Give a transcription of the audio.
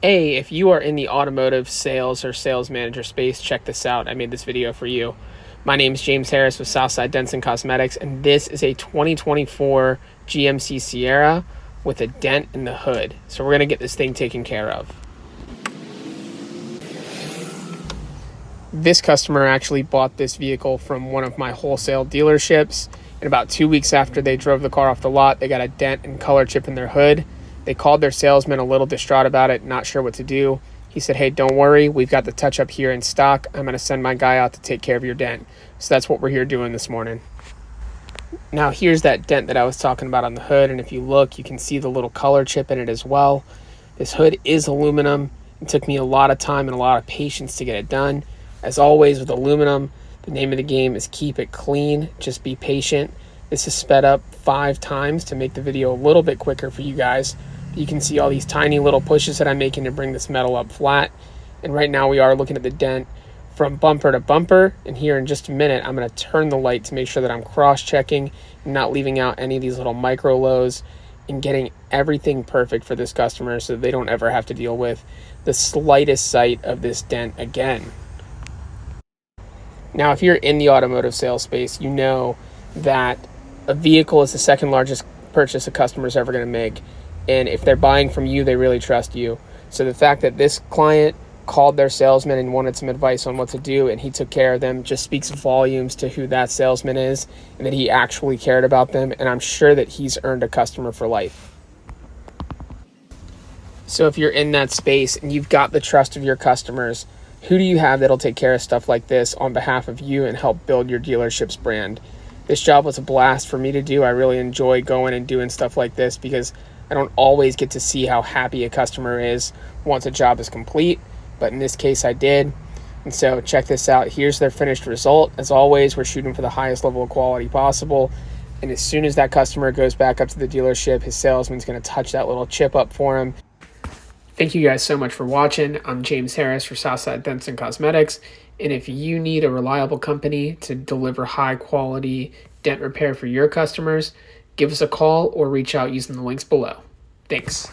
Hey, if you are in the automotive sales or sales manager space, check this out. I made this video for you. My name is James Harris with Southside Dents and Cosmetics, and this is a 2024 GMC Sierra with a dent in the hood. So we're going to get this thing taken care of. This customer actually bought this vehicle from one of my wholesale dealerships, and about 2 weeks after they drove the car off the lot, they got a dent and color chip in their hood. They called their salesman a little distraught about it, not sure what to do. He said, hey, don't worry, we've got the touch up here in stock. I'm going to send my guy out to take care of your dent. So that's what we're here doing this morning. Now here's that dent that I was talking about on the hood, and if you look, you can see the little color chip in it as well. This hood is aluminum. It took me a lot of time and a lot of patience to get it done. As always with aluminum, the name of the game is keep it clean, just be patient. This is sped up 5 times to make the video a little bit quicker for you guys. You can see all these tiny little pushes that I'm making to bring this metal up flat. And right now we are looking at the dent from bumper to bumper. And here in just a minute, I'm going to turn the light to make sure that I'm cross-checking and not leaving out any of these little micro lows and getting everything perfect for this customer so they don't ever have to deal with the slightest sight of this dent again. Now, if you're in the automotive sales space, you know that a vehicle is the second largest purchase a customer is ever going to make. And if they're buying from you, they really trust you. So the fact that this client called their salesman and wanted some advice on what to do, and he took care of them, just speaks volumes to who that salesman is and that he actually cared about them. And I'm sure that he's earned a customer for life. So if you're in that space and you've got the trust of your customers, who do you have that'll take care of stuff like this on behalf of you and help build your dealership's brand? This job was a blast for me to do. I really enjoy going and doing stuff like this because I don't always get to see how happy a customer is once a job is complete, but in this case I did. And so check this out. Here's their finished result. As always, we're shooting for the highest level of quality possible. And as soon as that customer goes back up to the dealership, his salesman's going to touch that little chip up for him. Thank you guys so much for watching. I'm James Harris for Southside Dents and Cosmetics. And if you need a reliable company to deliver high quality dent repair for your customers, give us a call or reach out using the links below. Thanks.